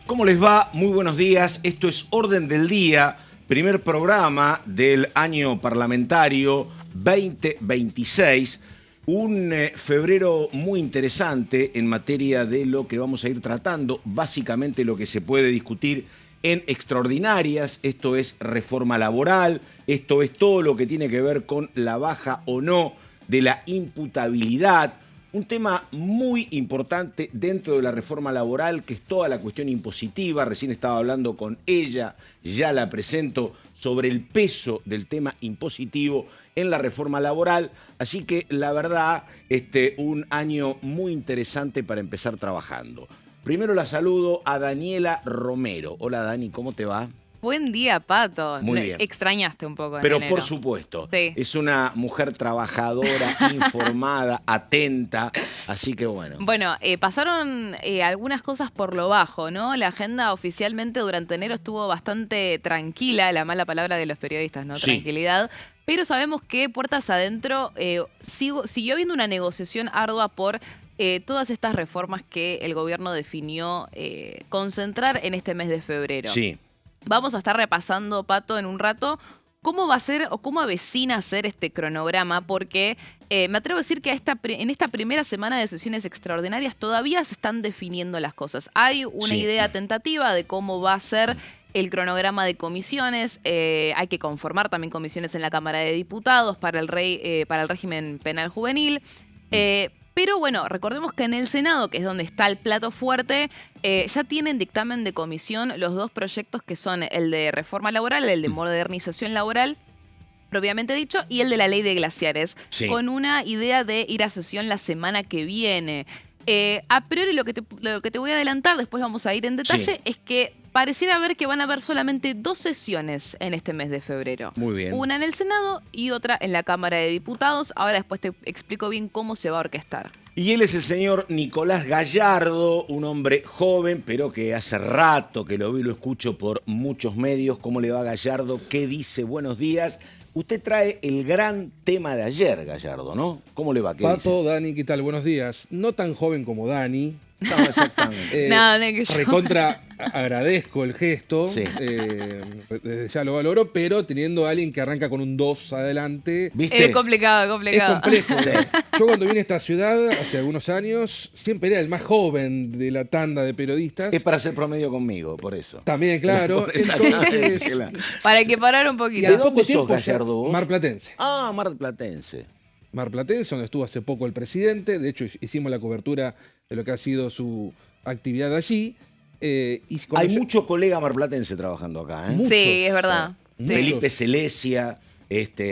¿Cómo les va? Muy buenos días. Esto es Orden del Día, primer programa del año parlamentario 2026. Un febrero muy interesante en materia de lo que vamos a ir tratando, básicamente lo que se puede discutir en extraordinarias, esto es reforma laboral, esto es todo lo que tiene que ver con la baja o no de la imputabilidad. Un tema muy importante dentro de la reforma laboral, que es toda la cuestión impositiva. Recién estaba hablando con ella, ya la presento, sobre el peso del tema impositivo en la reforma laboral. Así que la verdad, un año muy interesante para empezar trabajando. Primero la saludo a Daniela Romero. Hola Dani, ¿cómo te va? Buen día, Pato. Muy bien. Extrañaste un poco en Pero enero. por supuesto, Sí. es una mujer trabajadora, informada, atenta, así que bueno. Bueno, pasaron algunas cosas por lo bajo, ¿no? La agenda oficialmente durante enero estuvo bastante tranquila, la mala palabra de los periodistas, ¿no? Sí. Tranquilidad. Pero sabemos que puertas adentro siguió habiendo una negociación ardua por todas estas reformas que el gobierno definió concentrar en este mes de febrero. Sí. Vamos a estar repasando, Pato, en un rato cómo va a ser o cómo avecina ser este cronograma, porque me atrevo a decir que en esta primera semana de sesiones extraordinarias todavía se están definiendo las cosas. Hay una idea tentativa de cómo va a ser el cronograma de comisiones. Hay que conformar también comisiones en la Cámara de Diputados para el régimen penal juvenil. Pero bueno, recordemos que en el Senado, que es donde está el plato fuerte, ya tienen dictamen de comisión los dos proyectos que son el de reforma laboral, el de modernización laboral, propiamente dicho, y el de la ley de glaciares, con una idea de ir a sesión la semana que viene. A priori lo que te voy a adelantar, después vamos a ir en detalle, es que pareciera ver que van a haber solamente dos sesiones en este mes de febrero. Muy bien. Una en el Senado y otra en la Cámara de Diputados. Ahora después te explico bien cómo se va a orquestar. Y él es el señor Nicolás Gallardo, un hombre joven, pero que hace rato que lo vi y lo escucho por muchos medios. ¿Cómo le va Gallardo? ¿Qué dice? Buenos días. Usted trae el gran tema de ayer, Gallardo, ¿no? ¿Cómo le va? ¿Qué Pato, dice? Dani, ¿qué tal? Buenos días. No tan joven como Dani. No, exactamente. Nada, que yo. Recontra agradezco el gesto. Sí. Desde ya lo valoro, pero teniendo a alguien que arranca con un 2 adelante. ¿Viste? Es complicado, Es complicado. complejo. Yo cuando vine a esta ciudad, hace algunos años, siempre era el más joven de la tanda de periodistas. Es para hacer promedio conmigo, por eso. También, claro. Exactamente, Entonces, claro. Para equiparar un y poquito. ¿De al dónde poco sos, tiempo ya- Gallardo, vos? Marplatense. Ah, Marplatense. Marplatense, donde estuvo hace poco el presidente. De hecho, hicimos la cobertura de lo que ha sido su actividad allí. Y Hay mucho colega marplatense trabajando acá, ¿eh? Muchos, Sí, es verdad. Sí. Felipe Celesia,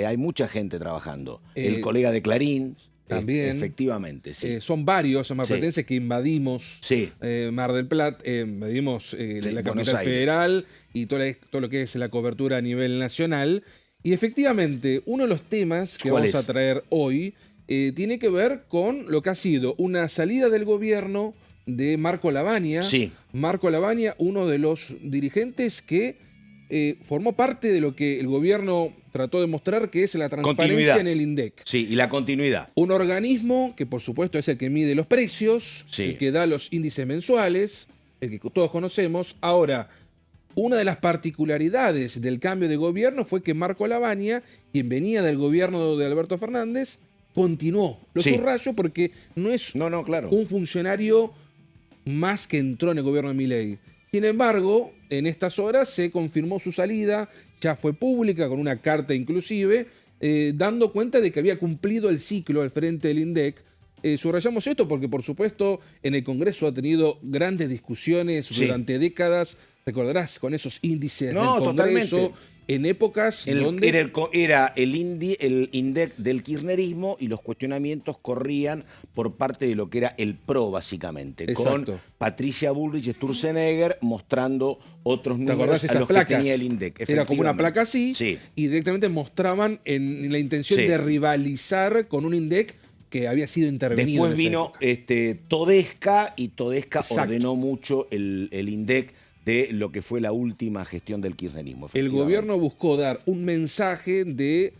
hay mucha gente trabajando. El colega de Clarín, también. efectivamente, sí. Son varios marplatenses que invadimos Sí. Mar del Plata, invadimos la Buenos capital Aires. federal y todo lo que es la cobertura a nivel nacional. Y efectivamente, uno de los temas que ¿Cuál vamos es? a traer hoy tiene que ver con lo que ha sido una salida del gobierno de Marco Lavagna. Sí. Marco Lavagna, uno de los dirigentes que formó parte de lo que el gobierno trató de mostrar, que es la transparencia Continuidad. en el INDEC. Sí, y la continuidad. Un organismo que por supuesto es el que mide los precios, Sí. el que da los índices mensuales, el que todos conocemos. Ahora, una de las particularidades del cambio de gobierno fue que Marco Lavagna, quien venía del gobierno de Alberto Fernández, continuó. Lo Sí. subrayo porque no es No, claro. un funcionario más que entró en el gobierno de Milei. Sin embargo, en estas horas se confirmó su salida, ya fue pública con una carta inclusive, dando cuenta de que había cumplido el ciclo al frente del INDEC. Subrayamos esto porque, por supuesto, en el Congreso ha tenido grandes discusiones durante décadas. Recordarás con esos índices del Congreso, totalmente. en épocas donde... Era el INDEC del kirchnerismo y los cuestionamientos corrían por parte de lo que era el PRO, básicamente. Exacto. Con Patricia Bullrich Sturzenegger mostrando otros ¿Te números acordás a esas los que placas? tenía el INDEC. Era como una placa así, Sí. y directamente mostraban en la intención Sí. de rivalizar con un INDEC que había sido intervenido. Después en esa vino época. Todesca, y Todesca Exacto. ordenó mucho el INDEC de lo que fue la última gestión del kirchnerismo. El gobierno buscó dar un mensaje de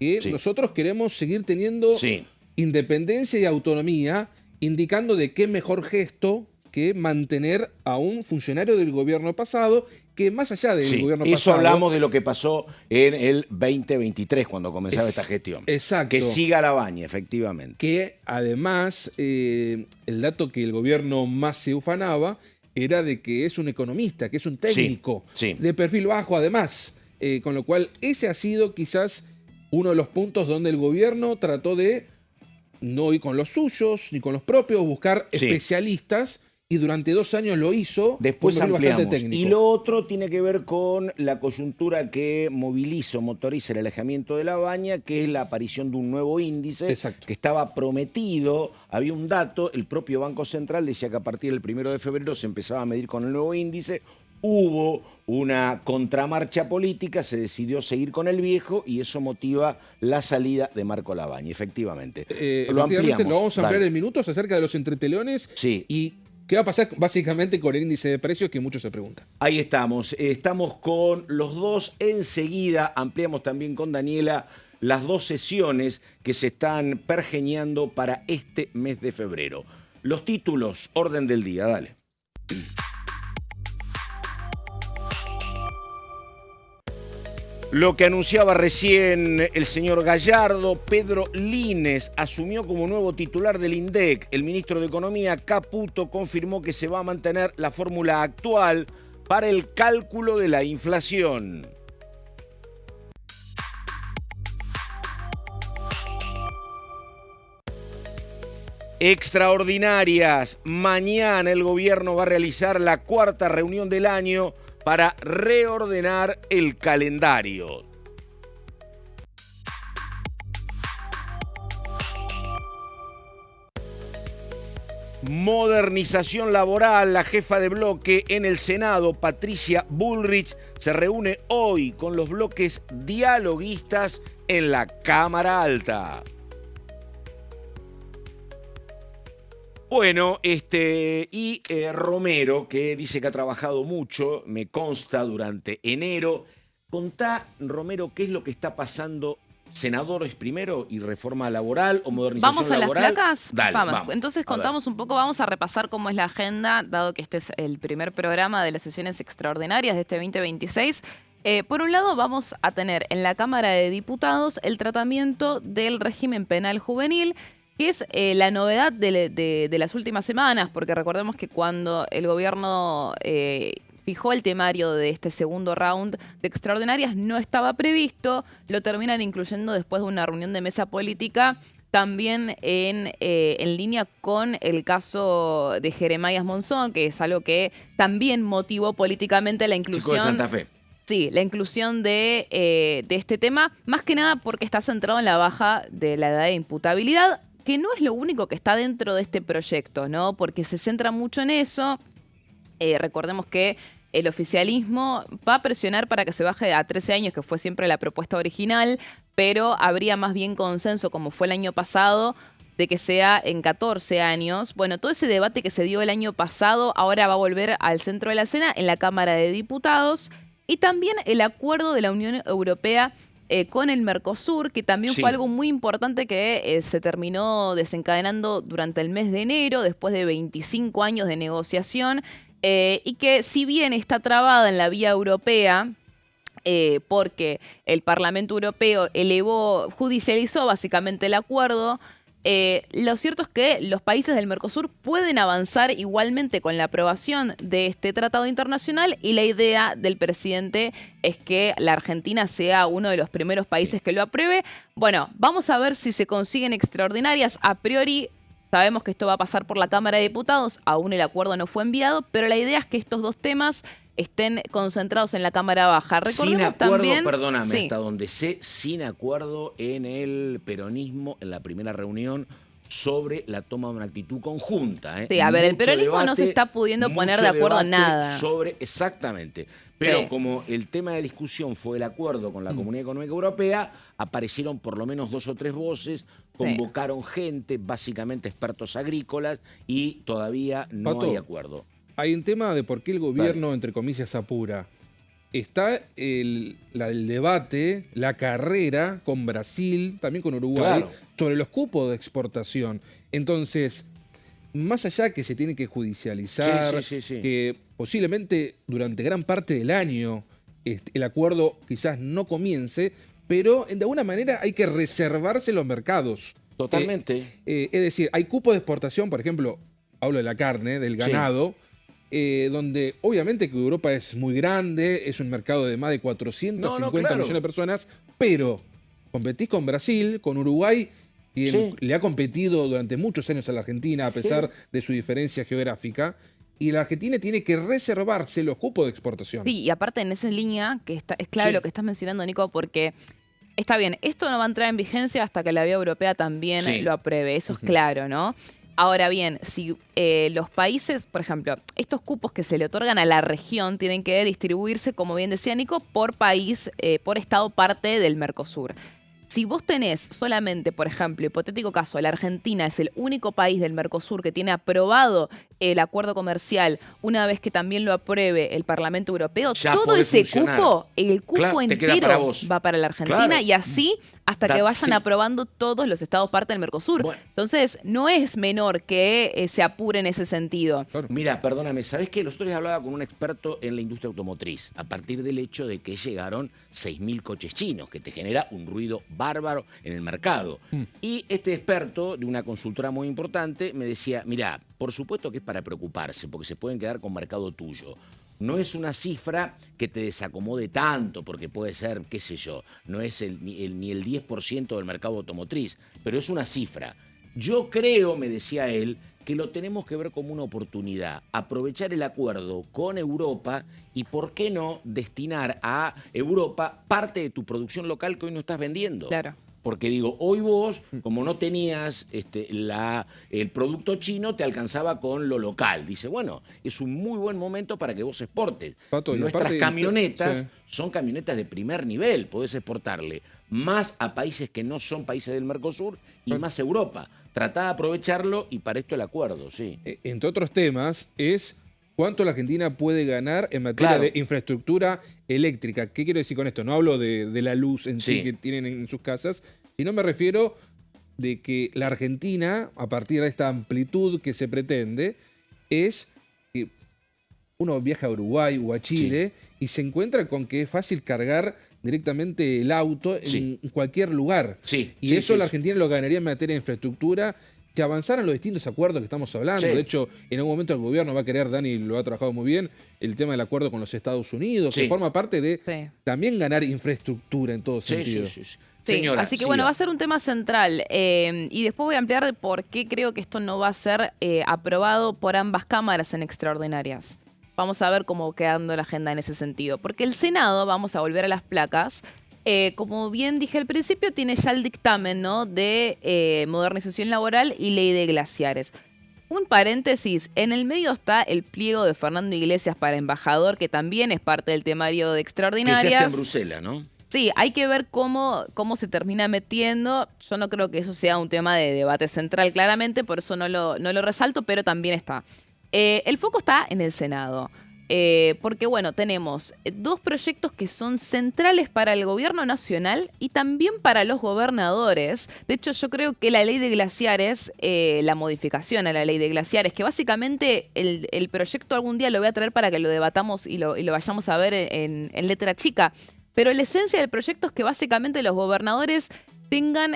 que Sí. nosotros queremos seguir teniendo Sí. independencia y autonomía, indicando de qué mejor gesto que mantener a un funcionario del gobierno pasado, que más allá del Sí, gobierno eso pasado... hablamos de lo que pasó en el 2023, cuando comenzaba esta gestión. Exacto. Que siga Labaña, efectivamente. Que además, el dato que el gobierno más se ufanaba era de que es un economista, que es un técnico, sí. de perfil bajo además. Con lo cual, ese ha sido quizás uno de los puntos donde el gobierno trató de no ir con los suyos ni con los propios, buscar Sí. especialistas, y durante 2 años lo hizo. Después con un perfil ampliamos. bastante técnico. Y lo otro tiene que ver con la coyuntura que motoriza el alejamiento de Labaña, que es la aparición de un nuevo índice. Exacto. Que estaba prometido. Había un dato, el propio Banco Central decía que a partir del 1 de febrero se empezaba a medir con el nuevo índice. Hubo una contramarcha política, se decidió seguir con el viejo y eso motiva la salida de Marco Labaña, efectivamente. Efectivamente, lo vamos a ampliar Dale. en minutos acerca de los entreteleones. Sí. Y qué va a pasar básicamente con el índice de precios, que muchos se preguntan. Ahí estamos. Estamos con los dos enseguida. Ampliamos también con Daniela las 2 sesiones que se están pergeñando para este mes de febrero. Los títulos, orden del día, dale. Lo que anunciaba recién el señor Gallardo, Pedro Lines asumió como nuevo titular del INDEC. El ministro de Economía, Caputo, confirmó que se va a mantener la fórmula actual para el cálculo de la inflación. Extraordinarias. Mañana el gobierno va a realizar la 4ª reunión del año para reordenar el calendario. Modernización laboral. La jefa de bloque en el Senado, Patricia Bullrich, se reúne hoy con los bloques dialoguistas en la Cámara Alta. Bueno, Romero, que dice que ha trabajado mucho, me consta, durante enero. Contá, Romero, qué es lo que está pasando. Senadores primero y reforma laboral o modernización ¿Vamos a laboral. las placas? Dale, vamos. Entonces A ver. contamos un poco, vamos a repasar cómo es la agenda, dado que este es el primer programa de las sesiones extraordinarias de este 2026. Por un lado, vamos a tener en la Cámara de Diputados el tratamiento del régimen penal juvenil, que es la novedad de las últimas semanas, porque recordemos que cuando el gobierno fijó el temario de este segundo round de extraordinarias no estaba previsto, lo terminan incluyendo después de una reunión de mesa política, también en línea con el caso de Jeremías Monzón, que es algo que también motivó políticamente la inclusión. Chico de Santa Fe. Sí, la inclusión de este tema, más que nada porque está centrado en la baja de la edad de imputabilidad, que no es lo único que está dentro de este proyecto, ¿no? Porque se centra mucho en eso. Recordemos que el oficialismo va a presionar para que se baje a 13 años, que fue siempre la propuesta original, pero habría más bien consenso, como fue el año pasado, de que sea en 14 años. Bueno, todo ese debate que se dio el año pasado ahora va a volver al centro de la escena en la Cámara de Diputados, y también el acuerdo de la Unión Europea con el Mercosur, que también Sí. fue algo muy importante que se terminó desencadenando durante el mes de enero, después de 25 años de negociación, y que si bien está trabada en la vía europea, porque el Parlamento Europeo judicializó básicamente el acuerdo, lo cierto es que los países del Mercosur pueden avanzar igualmente con la aprobación de este tratado internacional, y la idea del presidente es que la Argentina sea uno de los primeros países que lo apruebe. Bueno, vamos a ver si se consiguen extraordinarias. A priori sabemos que esto va a pasar por la Cámara de Diputados, aún el acuerdo no fue enviado, pero la idea es que estos dos temas estén concentrados en la Cámara Baja. Sin Recordemos acuerdo, también, perdóname, sí, hasta donde sé, sin acuerdo en el peronismo, en la primera reunión, sobre la toma de una actitud conjunta. Sí, a ver, el Mucho peronismo no se debate, está pudiendo poner mucho de acuerdo en debate nada. Exactamente. Pero Sí. como el tema de discusión fue el acuerdo con la Comunidad Económica Europea, aparecieron por lo menos 2 o 3 voces, convocaron gente, básicamente expertos agrícolas, y todavía no Pato, hay acuerdo. Hay un tema de por qué el gobierno, entre comillas, apura. Está el debate, la carrera con Brasil, también con Uruguay, Claro. sobre los cupos de exportación. Entonces, más allá que se tiene que judicializar, Sí. que posiblemente durante gran parte del año el acuerdo quizás no comience, pero de alguna manera hay que reservarse los mercados. Totalmente. Es decir, hay cupos de exportación, por ejemplo, hablo de la carne, del ganado, donde obviamente que Europa es muy grande, es un mercado de más de 450 claro. millones de personas, pero competís con Brasil, con Uruguay, quien le ha competido durante muchos años a la Argentina, a pesar de su diferencia geográfica, y la Argentina tiene que reservarse los cupos de exportación. Sí, y aparte en esa línea, que es clave lo que estás mencionando, Nico, porque está bien, esto no va a entrar en vigencia hasta que la vía europea también lo apruebe, eso es claro, ¿no? Ahora bien, si los países, por ejemplo, estos cupos que se le otorgan a la región tienen que distribuirse, como bien decía Nico, por país, por estado parte del Mercosur. Si vos tenés solamente, por ejemplo, hipotético caso, la Argentina es el único país del Mercosur que tiene aprobado el acuerdo comercial, una vez que también lo apruebe el Parlamento Europeo, Ya todo ese funcionar. cupo, el cupo Claro, te queda entero para vos. va para la Argentina Claro. y así hasta que vayan aprobando todos los estados parte del Mercosur. Bueno. Entonces, no es menor que se apure en ese sentido. Claro. Mira, perdóname, ¿sabés qué? Los otros días hablaba con un experto en la industria automotriz, a partir del hecho de que llegaron 6.000 coches chinos, que te genera un ruido bárbaro en el mercado. Y este experto de una consultora muy importante me decía, mira, por supuesto que es para preocuparse, porque se pueden quedar con mercado tuyo. No es una cifra que te desacomode tanto, porque puede ser, qué sé yo, no es ni el 10% del mercado automotriz, pero es una cifra. Yo creo, me decía él, que lo tenemos que ver como una oportunidad, aprovechar el acuerdo con Europa y, ¿por qué no, destinar a Europa parte de tu producción local que hoy no estás vendiendo? Claro. Porque digo, hoy vos, como no tenías el producto chino, te alcanzaba con lo local. Dice, bueno, es un muy buen momento para que vos exportes. Pato, y Nuestras aparte, camionetas son camionetas de primer nivel. Podés exportarle más a países que no son países del Mercosur y más a Europa. Tratá de aprovecharlo y para esto el acuerdo, sí. Entre otros temas, es cuánto la Argentina puede ganar en materia de infraestructura eléctrica. ¿Qué quiero decir con esto? No hablo de la luz en sí que tienen en sus casas, sino me refiero de que la Argentina, a partir de esta amplitud que se pretende, es que uno viaja a Uruguay o a Chile y se encuentra con que es fácil cargar directamente el auto en cualquier lugar. Y eso la Argentina lo ganaría en materia de infraestructura, que avanzaran los distintos acuerdos que estamos hablando. De hecho, en algún momento el gobierno va a querer, Dani lo ha trabajado muy bien, el tema del acuerdo con los Estados Unidos, que forma parte de también ganar infraestructura en todo sentido. Señora, así que bueno, va a ser un tema central. Y después voy a ampliar de por qué creo que esto no va a ser aprobado por ambas cámaras en extraordinarias. Vamos a ver cómo quedando la agenda en ese sentido. Porque el Senado, vamos a volver a las placas, como bien dije al principio, tiene ya el dictamen, ¿no?, de modernización laboral y ley de glaciares. Un paréntesis, en el medio está el pliego de Fernando Iglesias para embajador, que también es parte del temario de extraordinarias. Que ya está en Bruselas, ¿no? Sí, hay que ver cómo se termina metiendo. Yo no creo que eso sea un tema de debate central, claramente, por eso no lo resalto, pero también está. El foco está en el Senado. Porque, bueno, tenemos dos proyectos que son centrales para el gobierno nacional y también para los gobernadores. De hecho, yo creo que la ley de glaciares, la modificación a la ley de glaciares, que básicamente el proyecto algún día lo voy a traer para que lo debatamos y lo vayamos a ver en letra chica. Pero la esencia del proyecto es que básicamente los gobernadores tengan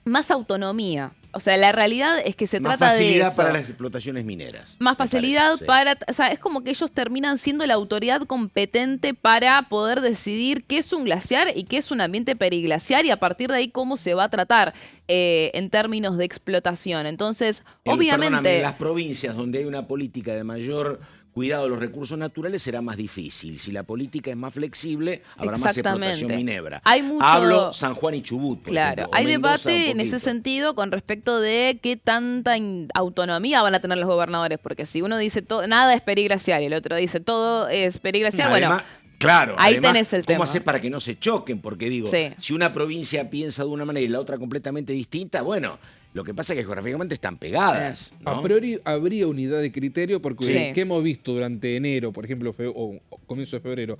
más autonomía. O sea, la realidad es que se trata de más facilidad eso. para las explotaciones mineras. Más facilidad para... O sea, es como que ellos terminan siendo la autoridad competente para poder decidir qué es un glaciar y qué es un ambiente periglaciar y a partir de ahí cómo se va a tratar en términos de explotación. Entonces, obviamente... Perdóname, en las provincias donde hay una política de mayor cuidado de los recursos naturales será más difícil. Si la política es más flexible, habrá más explotación minera. Hay mucho... Hablo San Juan y Chubut, por ejemplo, hay Mendoza, debate en ese sentido con respecto de qué tanta autonomía van a tener los gobernadores, porque si uno dice nada es periglaciar y el otro dice todo es periglaciar, además, claro, ahí además, tenés el tema. ¿Cómo hacer para que no se choquen? Porque digo, si una provincia piensa de una manera y la otra completamente distinta, bueno, lo que pasa es que geográficamente están pegadas, ¿no? A priori habría unidad de criterio porque que hemos visto durante enero, por ejemplo, o comienzo de febrero,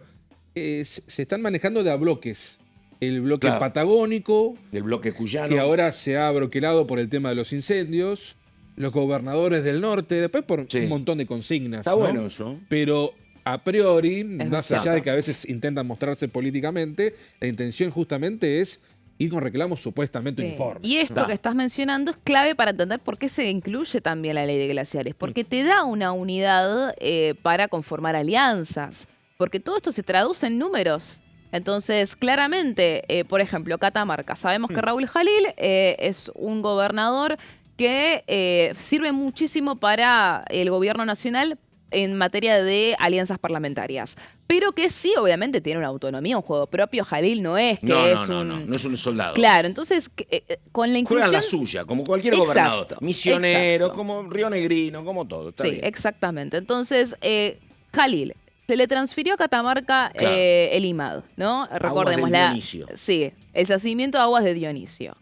se están manejando de a bloques. El bloque patagónico, el bloque cuyano, que ahora se ha broquelado por el tema de los incendios. los gobernadores del norte, después por Sí. un montón de consignas. Está ¿no? bueno eso. Pero a priori, más verdad. allá de que a veces intentan mostrarse políticamente, la intención justamente es ir con reclamos supuestamente Sí. uniformes. Y esto Da. que estás mencionando es clave para entender por qué se incluye también la ley de glaciares, porque te da una unidad para conformar alianzas, porque todo esto se traduce en números. Entonces, claramente, por ejemplo, Catamarca, sabemos que Raúl Jalil es un gobernador que sirve muchísimo para el gobierno nacional en materia de alianzas parlamentarias. Pero que sí, obviamente, tiene una autonomía, un juego propio. Jalil no es que No, es no, no, un... no, no es un soldado. Claro, entonces, con la Juegan inclusión... la suya, como cualquier Exacto, gobernador. Misionero, exacto. como Río Negrino, como todo. Está Sí, bien. exactamente. Entonces, Jalil, se le transfirió a Catamarca Claro. el IMAD, ¿no? Recordemos del Dionisio. Sí, el yacimiento de aguas de Dionisio.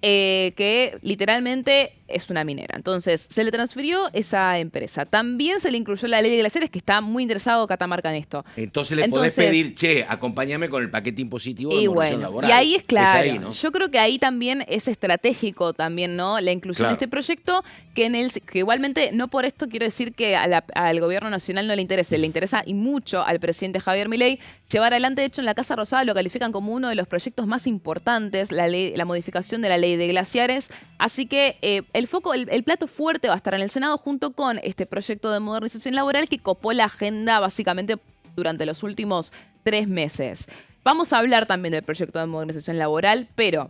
Que literalmente es una minera. Entonces, se le transfirió esa empresa. También se le incluyó la ley de glaciares, que está muy interesado Catamarca en esto. Entonces le podés pedir, che, acompáñame con el paquete impositivo de Y moderación bueno, laboral. y ahí es claro. ahí, ¿no? Yo creo que ahí también es estratégico también, ¿no? La inclusión Claro. de este proyecto, que igualmente, no por esto quiero decir que al gobierno nacional no le interese, le interesa y mucho al presidente Javier Milei llevar adelante. De hecho, en la Casa Rosada lo califican como uno de los proyectos más importantes, la modificación de la ley de glaciares. Así que el foco, el plato fuerte va a estar en el Senado junto con este proyecto de modernización laboral que copó la agenda básicamente durante los últimos 3 meses. Vamos a hablar también del proyecto de modernización laboral, pero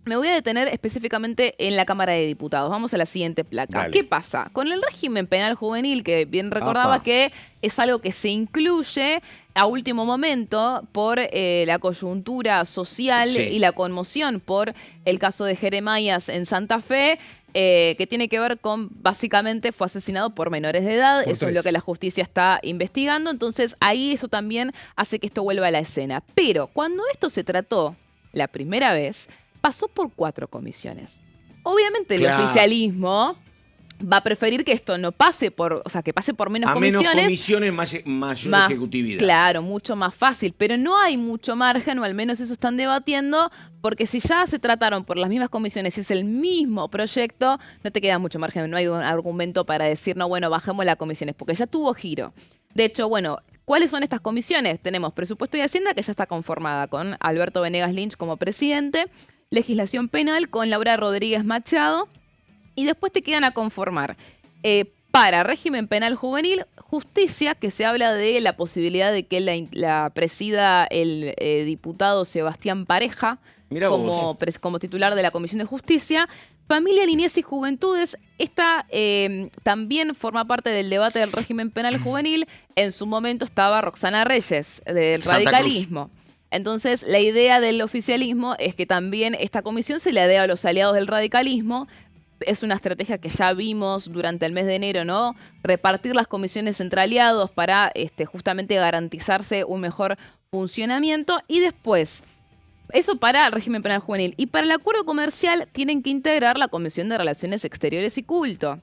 me voy a detener específicamente en la Cámara de Diputados. Vamos a la siguiente placa. Dale. ¿Qué pasa? Con el régimen penal juvenil, que bien recordaba Apa. que es algo que se incluye a último momento por la coyuntura social Sí. y la conmoción por el caso de Jeremías en Santa Fe, que tiene que ver con, básicamente, fue asesinado por menores de edad. Por Eso es 3. lo que la justicia está investigando. Entonces, ahí eso también hace que esto vuelva a la escena. Pero cuando esto se trató la primera vez, pasó por 4 comisiones. Obviamente el Claro. oficialismo va a preferir que esto no pase por, o sea, que pase por menos A menos comisiones. comisiones, mayor Más, ejecutividad. claro, mucho más fácil, pero no hay mucho margen, o al menos eso están debatiendo, porque si ya se trataron por las mismas comisiones y es el mismo proyecto, no te queda mucho margen, no hay un argumento para decir, no, bueno, bajemos las comisiones, porque ya tuvo giro. De hecho, bueno, ¿cuáles son estas comisiones? Tenemos Presupuesto y Hacienda, que ya está conformada con Alberto Venegas Lynch como presidente, Legislación Penal con Laura Rodríguez Machado, y después te quedan a conformar para Régimen Penal Juvenil, Justicia, que se habla de la posibilidad de que la presida el diputado Sebastián Pareja Mirá vos. como titular de la Comisión de Justicia. Familia, Niñez y Juventudes, esta también forma parte del debate del régimen penal juvenil. En su momento estaba Roxana Reyes, del Santa radicalismo. Entonces, la idea del oficialismo es que también esta comisión se le dé a los aliados del radicalismo. Es una estrategia que ya vimos durante el mes de enero, ¿no? Repartir las comisiones entre aliados para justamente garantizarse un mejor funcionamiento. Y después, eso para el régimen penal juvenil. Y para el acuerdo comercial tienen que integrar la Comisión de Relaciones Exteriores y Culto.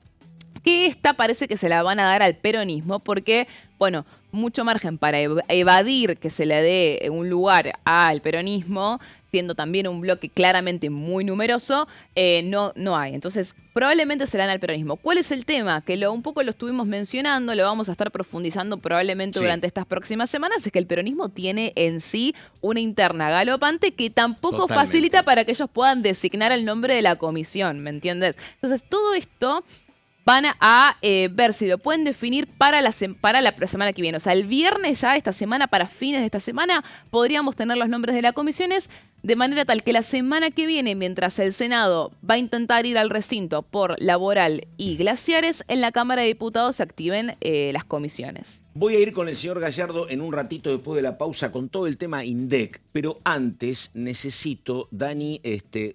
Que esta parece que se la van a dar al peronismo porque, bueno, mucho margen para evadir que se le dé un lugar al peronismo, siendo también un bloque claramente muy numeroso, no hay. Entonces, probablemente se la dan al peronismo. ¿Cuál es el tema? Que un poco lo estuvimos mencionando, lo vamos a estar profundizando probablemente Sí. durante estas próximas semanas, es que el peronismo tiene en sí una interna galopante que tampoco Totalmente. facilita para que ellos puedan designar el nombre de la comisión, ¿me entiendes? Entonces, todo esto van a ver si lo pueden definir para la semana que viene. O sea, el viernes ya de esta semana, para fines de esta semana, podríamos tener los nombres de las comisiones, de manera tal que la semana que viene, mientras el Senado va a intentar ir al recinto por laboral y glaciares, en la Cámara de Diputados se activen las comisiones. Voy a ir con el señor Gallardo en un ratito después de la pausa con todo el tema INDEC, pero antes necesito, Dani,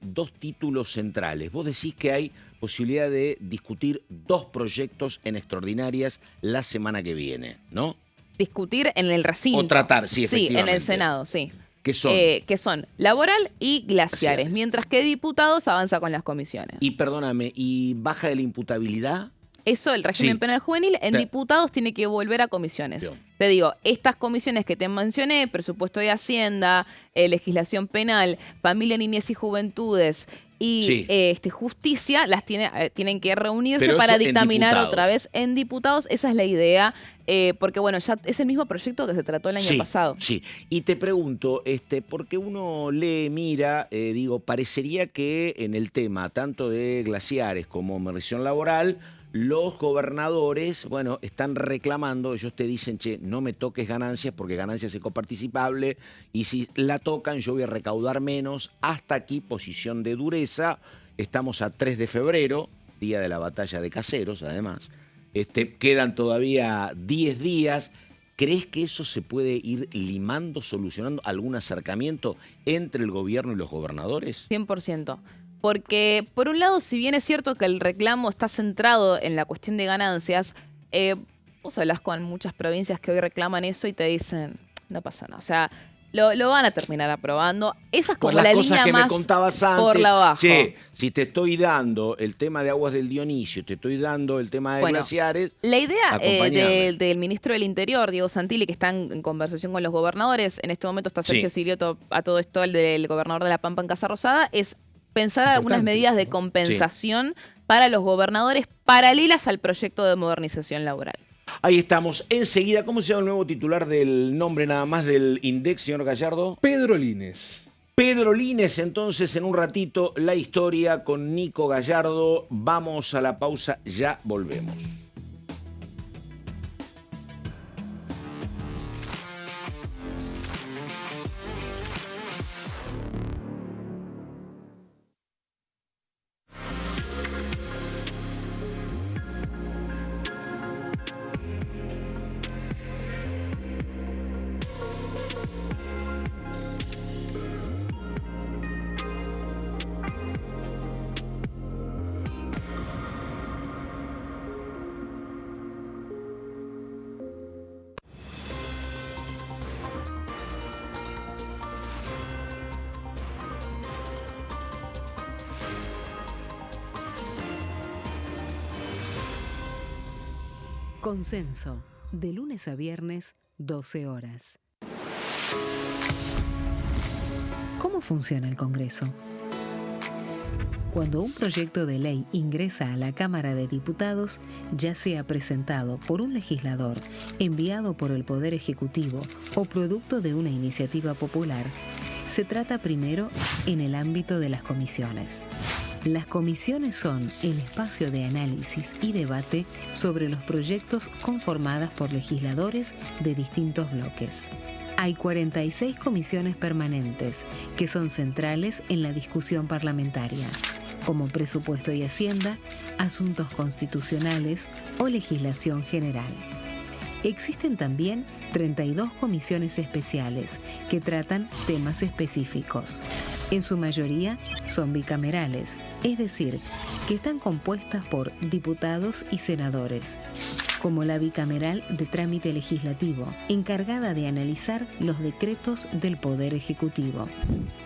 2 títulos centrales. Vos decís que hay posibilidad de discutir 2 proyectos en extraordinarias la semana que viene, ¿no? Discutir en el recinto. O tratar, sí, Sí, efectivamente. en el Senado, sí. ¿Qué son? Que son laboral y glaciares, Glaciares. mientras que diputados avanza con las comisiones. Y perdóname, ¿y baja de la imputabilidad? Eso, el régimen Sí. penal juvenil, en Te- diputados tiene que volver a comisiones. Bien. Te digo, estas comisiones que te mencioné, presupuesto de Hacienda, legislación penal, familia, niñez y juventudes y Sí. justicia, tienen que reunirse Pero para eso en dictaminar diputados. otra vez en diputados. Esa es la idea, porque bueno, ya es el mismo proyecto que se trató el año Sí, pasado. sí. Y te pregunto, porque uno lee, mira, parecería que en el tema tanto de glaciares como medición laboral, los gobernadores, bueno, están reclamando, ellos te dicen, che, no me toques ganancias porque ganancias es coparticipable y si la tocan yo voy a recaudar menos. Hasta aquí posición de dureza. Estamos a 3 de febrero, día de la batalla de Caseros, además. Quedan todavía 10 días. ¿Crees que eso se puede ir limando, solucionando algún acercamiento entre el gobierno y los gobernadores? 100%. Porque, por un lado, si bien es cierto que el reclamo está centrado en la cuestión de ganancias, vos hablas con muchas provincias que hoy reclaman eso y te dicen, no pasa nada. O sea, lo van a terminar aprobando. Esa es como Por las la cosas línea que más me contabas antes. por la abajo. Che, si te estoy dando el tema de aguas del Dionisio, te estoy dando el tema de Bueno, glaciares. La idea acompañame. del ministro del Interior, Diego Santilli, que está en conversación con los gobernadores, en este momento está Sergio Sí. Silioto, a todo esto, el del gobernador de La Pampa en Casa Rosada, es pensar algunas Importante medidas eso, de ¿no? compensación para los gobernadores paralelas al proyecto de modernización laboral. Ahí estamos. Enseguida, ¿cómo se llama el nuevo titular del nombre nada más del INDEC, señor Gallardo? Pedro Lines. Pedro Lines, entonces, en un ratito, la historia con Nico Gallardo. Vamos a la pausa, ya volvemos. Consenso, de lunes a viernes, 12 horas. ¿Cómo funciona el Congreso? Cuando un proyecto de ley ingresa a la Cámara de Diputados, ya sea presentado por un legislador, enviado por el Poder Ejecutivo o producto de una iniciativa popular, se trata primero en el ámbito de las comisiones. Las comisiones son el espacio de análisis y debate sobre los proyectos conformadas por legisladores de distintos bloques. Hay 46 comisiones permanentes que son centrales en la discusión parlamentaria, como Presupuesto y Hacienda, Asuntos Constitucionales o Legislación General. Existen también 32 comisiones especiales que tratan temas específicos. En su mayoría son bicamerales, es decir, que están compuestas por diputados y senadores, como la bicameral de trámite legislativo, encargada de analizar los decretos del Poder Ejecutivo.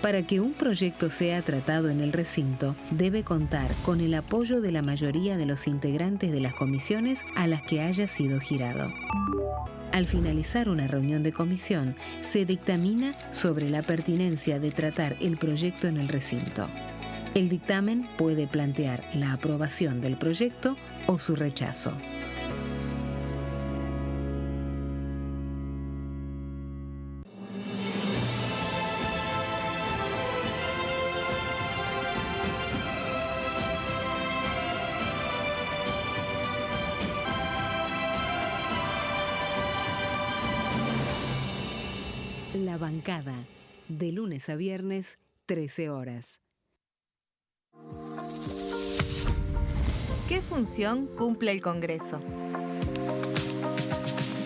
Para que un proyecto sea tratado en el recinto, debe contar con el apoyo de la mayoría de los integrantes de las comisiones a las que haya sido girado. Al finalizar una reunión de comisión, se dictamina sobre la pertinencia de tratar el proyecto en el recinto. El dictamen puede plantear la aprobación del proyecto o su rechazo. La bancada, de lunes a viernes, 13 horas. ¿Qué función cumple el Congreso?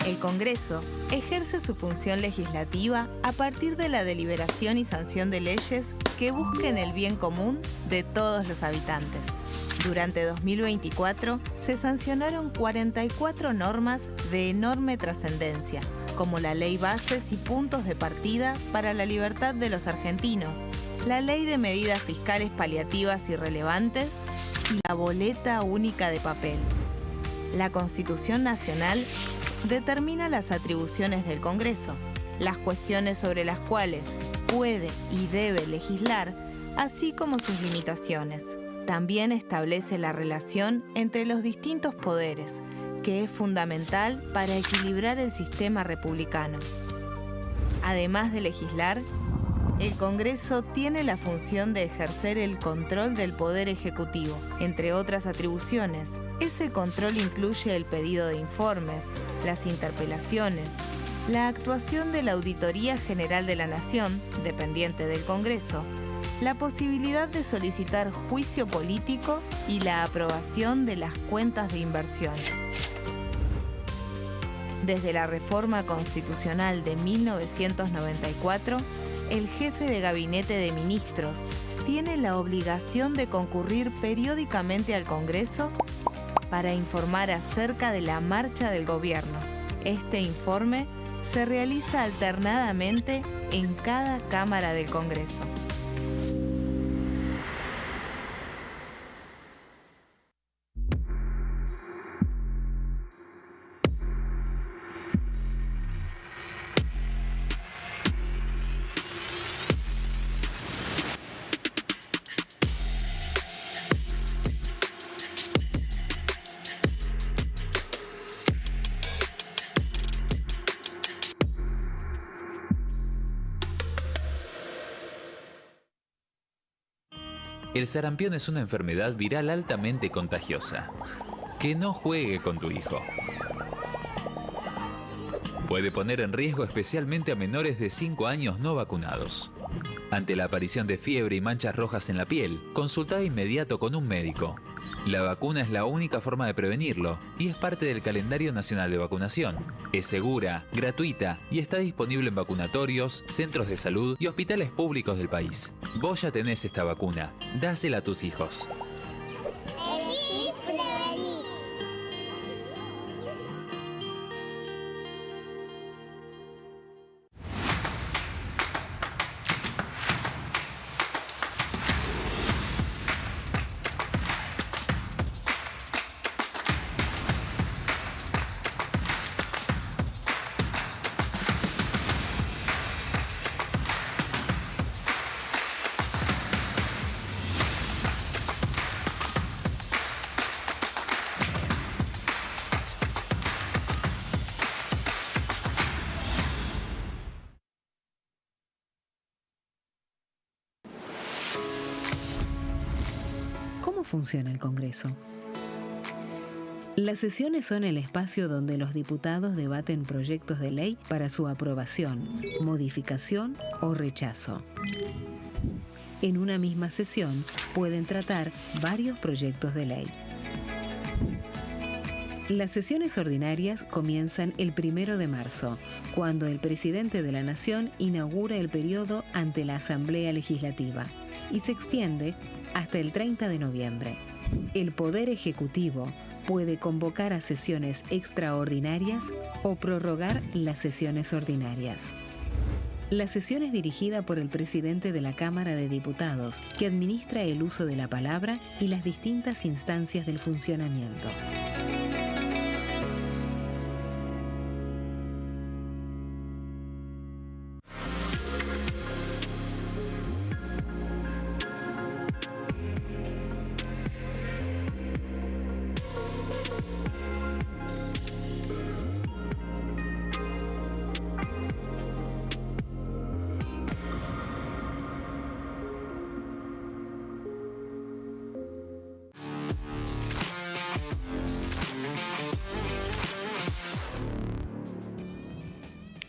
El Congreso ejerce su función legislativa a partir de la deliberación y sanción de leyes que busquen el bien común de todos los habitantes. Durante 2024 se sancionaron 44 normas de enorme trascendencia, como la Ley Bases y Puntos de Partida para la Libertad de los Argentinos, la Ley de Medidas Fiscales Paliativas y Relevantes y la Boleta Única de Papel. La Constitución Nacional determina las atribuciones del Congreso, las cuestiones sobre las cuales puede y debe legislar, así como sus limitaciones. También establece la relación entre los distintos poderes, que es fundamental para equilibrar el sistema republicano. Además de legislar, el Congreso tiene la función de ejercer el control del Poder Ejecutivo. Entre otras atribuciones, ese control incluye el pedido de informes, las interpelaciones, la actuación de la Auditoría General de la Nación, dependiente del Congreso, la posibilidad de solicitar juicio político y la aprobación de las cuentas de inversión. Desde la reforma constitucional de 1994, el jefe de gabinete de ministros tiene la obligación de concurrir periódicamente al Congreso para informar acerca de la marcha del gobierno. Este informe se realiza alternadamente en cada Cámara del Congreso. El sarampión es una enfermedad viral altamente contagiosa. Que no juegue con tu hijo. Puede poner en riesgo especialmente a menores de 5 años no vacunados. Ante la aparición de fiebre y manchas rojas en la piel, consulta de inmediato con un médico. La vacuna es la única forma de prevenirlo y es parte del calendario nacional de vacunación. Es segura, gratuita y está disponible en vacunatorios, centros de salud y hospitales públicos del país. Vos ya tenés esta vacuna, dásela a tus hijos. ¿Cómo funciona el Congreso? Las sesiones son el espacio donde los diputados debaten proyectos de ley para su aprobación, modificación o rechazo. En una misma sesión pueden tratar varios proyectos de ley. Las sesiones ordinarias comienzan el 1 de marzo, cuando el presidente de la Nación inaugura el periodo ante la Asamblea Legislativa y se extiende hasta el 30 de noviembre. El Poder Ejecutivo puede convocar a sesiones extraordinarias o prorrogar las sesiones ordinarias. La sesión es dirigida por el presidente de la Cámara de Diputados, que administra el uso de la palabra y las distintas instancias del funcionamiento.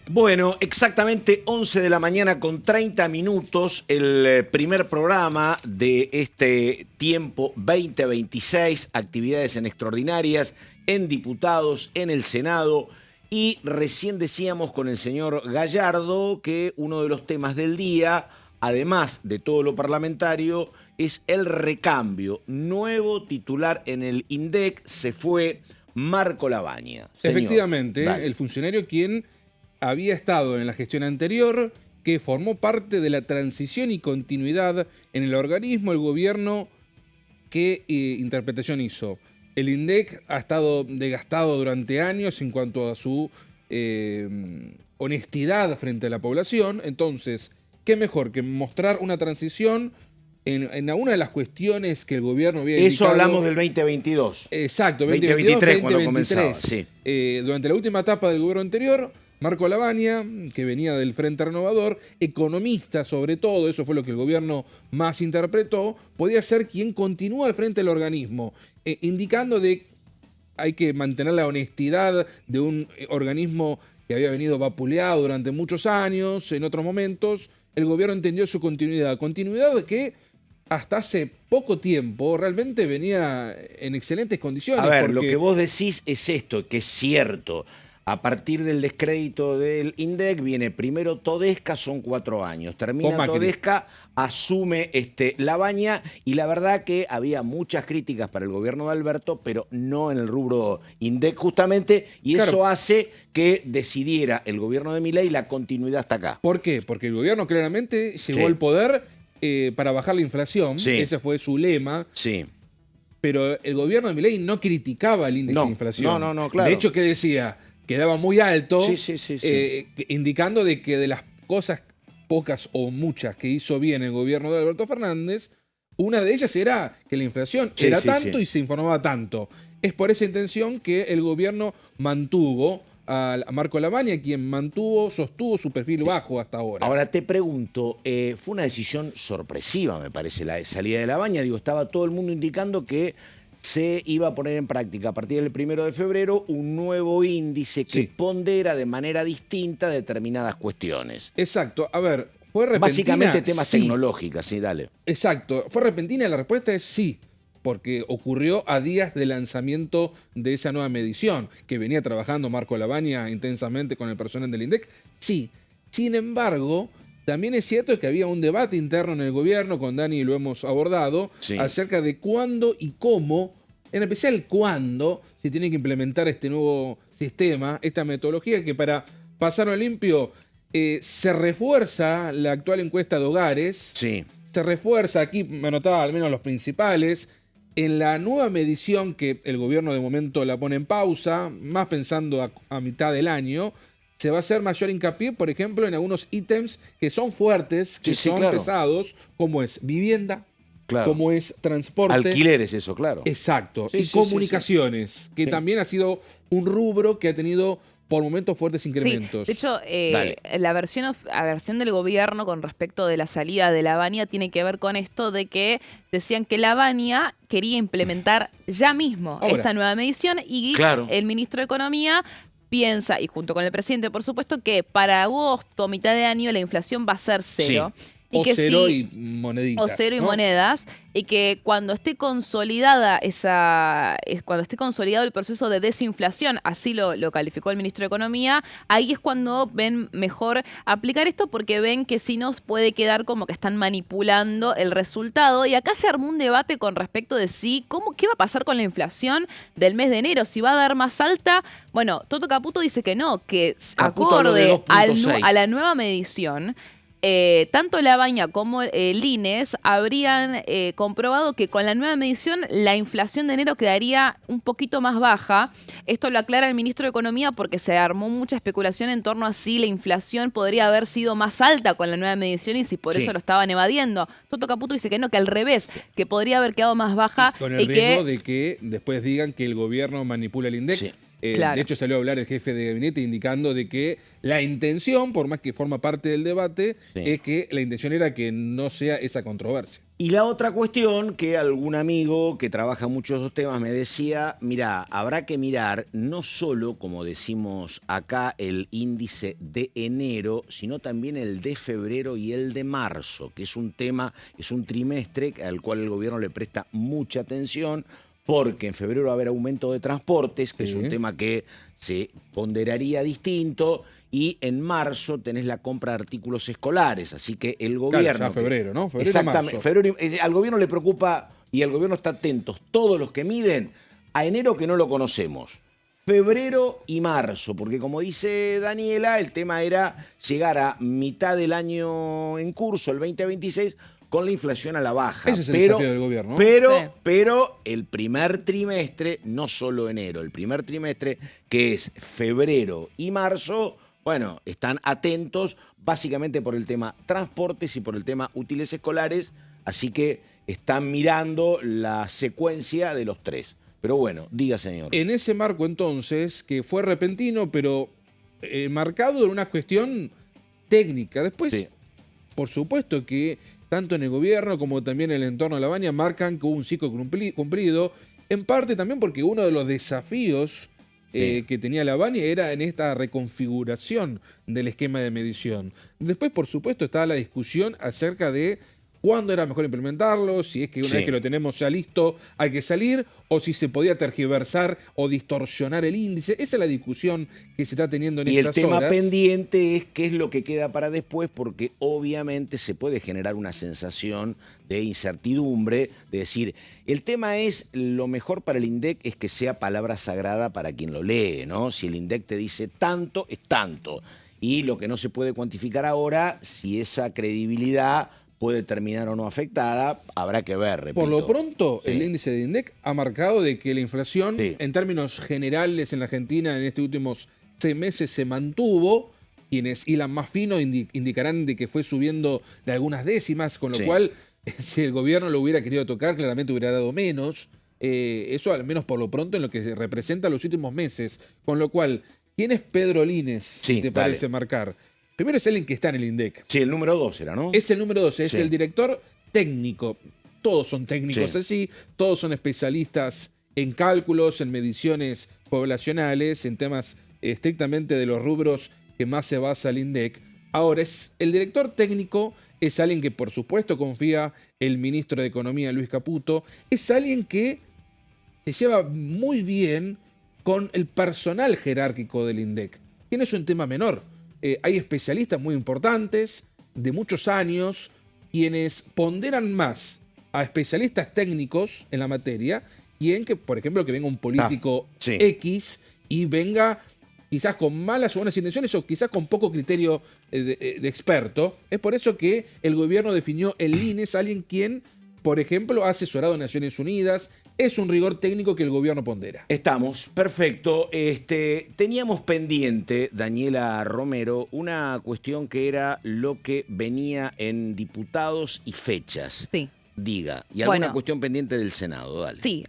Bueno, exactamente 11 de la mañana con 30 minutos, el primer programa de este tiempo 2026, actividades en extraordinarias, en diputados, en el Senado. Y recién decíamos con el señor Gallardo que uno de los temas del día, además de todo lo parlamentario, es el recambio. Nuevo titular en el INDEC, se fue Marco Lavagna. Señor, efectivamente, dale. el funcionario quien había estado en la gestión anterior, que formó parte de la transición y continuidad en el organismo, el gobierno, ¿qué interpretación hizo? El INDEC ha estado desgastado durante años en cuanto a su honestidad frente a la población. Entonces, ¿qué mejor que mostrar una transición en una de las cuestiones que el gobierno había indicado? Eso hablamos del 2022. Exacto, 2023 cuando comenzaba, sí. Durante la última etapa del gobierno anterior, Marco Lavagna, que venía del Frente Renovador, economista sobre todo, eso fue lo que el gobierno más interpretó, podía ser quien continúa al frente del organismo, indicando de hay que mantener la honestidad de un organismo que había venido vapuleado durante muchos años. En otros momentos, el gobierno entendió su continuidad que hasta hace poco tiempo realmente venía en excelentes condiciones. A ver, lo que vos decís es esto, que es cierto. A partir del descrédito del INDEC viene primero Todesca, son 4 años. Termina Todesca, asume Lavagna, y la verdad que había muchas críticas para el gobierno de Alberto, pero no en el rubro INDEC justamente, y claro, eso hace que decidiera el gobierno de Milei la continuidad hasta acá. ¿Por qué? Porque el gobierno claramente llegó al poder para bajar la inflación, ese fue su lema. Sí. Pero el gobierno de Milei no criticaba el índice de inflación. No, claro. De hecho, ¿qué decía? Quedaba muy alto, sí. Indicando de que de las cosas pocas o muchas que hizo bien el gobierno de Alberto Fernández, una de ellas era que la inflación era tanto y se informaba tanto. Es por esa intención que el gobierno mantuvo a Marco Lavagna, quien sostuvo su perfil bajo hasta ahora. Ahora te pregunto, fue una decisión sorpresiva, me parece, la salida de Lavagna. Digo, estaba todo el mundo indicando que se iba a poner en práctica a partir del 1 de febrero un nuevo índice que pondera de manera distinta determinadas cuestiones. Exacto. A ver, ¿fue repentina? Básicamente temas tecnológicos, sí, dale. Exacto. ¿Fue repentina? La respuesta es sí, porque ocurrió a días del lanzamiento de esa nueva medición, que venía trabajando Marco Lavagna intensamente con el personal del INDEC. Sí. Sin embargo, también es cierto que había un debate interno en el gobierno, con Dani lo hemos abordado, acerca de cuándo y cómo, en especial cuándo, se tiene que implementar este nuevo sistema, esta metodología que para pasarlo limpio se refuerza la actual encuesta de hogares, se refuerza, aquí me anotaba al menos los principales, en la nueva medición que el gobierno de momento la pone en pausa, más pensando a mitad del año. Se va a hacer mayor hincapié, por ejemplo, en algunos ítems que son fuertes, que son pesados, como es vivienda, como es transporte. Alquileres, eso, claro. Exacto. Y comunicaciones, que también ha sido un rubro que ha tenido por momentos fuertes incrementos. De hecho, la versión del gobierno con respecto de la salida de Lavagna tiene que ver con esto de que decían que Lavagna quería implementar ya mismo esta nueva medición y el ministro de Economía piensa, y junto con el presidente, por supuesto, que para agosto, mitad de año, la inflación va a ser cero. Y que cero y moneditas. O cero y monedas. Y que cuando esté consolidada cuando esté consolidado el proceso de desinflación, así lo calificó el ministro de Economía, ahí es cuando ven mejor aplicar esto, porque ven que si no puede quedar como que están manipulando el resultado. Y acá se armó un debate con respecto de qué va a pasar con la inflación del mes de enero, si va a dar más alta. Bueno, Toto Caputo dice que no, que acorde a la nueva medición, tanto Lavagna como el INES habrían comprobado que con la nueva medición la inflación de enero quedaría un poquito más baja. Esto lo aclara el ministro de Economía porque se armó mucha especulación en torno a si la inflación podría haber sido más alta con la nueva medición y si por eso lo estaban evadiendo. Toto Caputo dice que no, que al revés, que podría haber quedado más baja. Con el riesgo de que después digan que el gobierno manipula el INDEC. De hecho, salió a hablar el jefe de gabinete indicando de que la intención, por más que forma parte del debate, es que la intención era que no sea esa controversia. Y la otra cuestión que algún amigo que trabaja mucho esos temas me decía, mira, habrá que mirar no solo, como decimos acá, el índice de enero, sino también el de febrero y el de marzo, que es un tema, es un trimestre al cual el gobierno le presta mucha atención, porque en febrero va a haber aumento de transportes, que es un tema que se ponderaría distinto, y en marzo tenés la compra de artículos escolares, así que el gobierno... Claro, ya febrero, ¿no? Febrero, exactamente, febrero, al gobierno le preocupa, y el gobierno está atento, todos los que miden, a enero que no lo conocemos, febrero y marzo, porque como dice Daniela, el tema era llegar a mitad del año en curso, el 2026, con la inflación a la baja. Ese es el desafío del gobierno, ¿no? Sí. Pero el primer trimestre, no solo enero, el primer trimestre, que es febrero y marzo, bueno, están atentos básicamente por el tema transportes y por el tema útiles escolares, así que están mirando la secuencia de los tres. Pero bueno, diga, señor. En ese marco, entonces, que fue repentino, pero marcado en una cuestión técnica. Después, Sí. por supuesto que tanto en el gobierno como también en el entorno de la Baña marcan que hubo un ciclo cumplido, en parte también porque uno de los desafíos que tenía la Baña era en esta reconfiguración del esquema de medición. Después, por supuesto, estaba la discusión acerca de cuándo era mejor implementarlo, si es que una Sí. vez que lo tenemos ya listo hay que salir, o si se podía tergiversar o distorsionar el índice. Esa es la discusión que se está teniendo en Y el estas tema horas. pendiente es qué es lo que queda para después, porque obviamente se puede generar una sensación de incertidumbre, de decir, el tema es, lo mejor para el INDEC es que sea palabra sagrada para quien lo lee, ¿no? Si el INDEC te dice tanto, es tanto. Y lo que no se puede cuantificar ahora, si esa credibilidad puede terminar o no afectada, habrá que ver, repito. Por lo pronto, Sí. el índice de INDEC ha marcado de que la inflación, Sí. en términos generales en la Argentina, en estos últimos 6 meses se mantuvo. Quienes hilan más fino indicarán de que fue subiendo de algunas décimas, con lo Sí. cual, si el gobierno lo hubiera querido tocar, claramente hubiera dado menos. Eso al menos por lo pronto en lo que representa los últimos meses. Con lo cual, ¿quién es Pedro Lines, Sí, si te dale. parece marcar? Primero es alguien que está en el INDEC. Sí, el número 2 era, ¿no? Es el número 12, es Sí. el director técnico. Todos son técnicos Sí. allí, todos son especialistas en cálculos, en mediciones poblacionales, en temas estrictamente de los rubros que más se basa el INDEC. Ahora, el director técnico es alguien que por supuesto confía el ministro de Economía, Luis Caputo, es alguien que se lleva muy bien con el personal jerárquico del INDEC. Que no es un tema menor. Hay especialistas muy importantes, de muchos años, quienes ponderan más a especialistas técnicos en la materia, quien que, por ejemplo, que venga un político sí. X y venga quizás con malas o buenas intenciones o quizás con poco criterio de experto. Es por eso que el gobierno definió el INES, alguien quien, por ejemplo, ha asesorado a Naciones Unidas. Es un rigor técnico que el gobierno pondera. Estamos, perfecto. Teníamos pendiente, Daniela Romero, una cuestión que era lo que venía en diputados y fechas. Sí. Diga. Y alguna Bueno. cuestión pendiente del Senado, dale. Sí,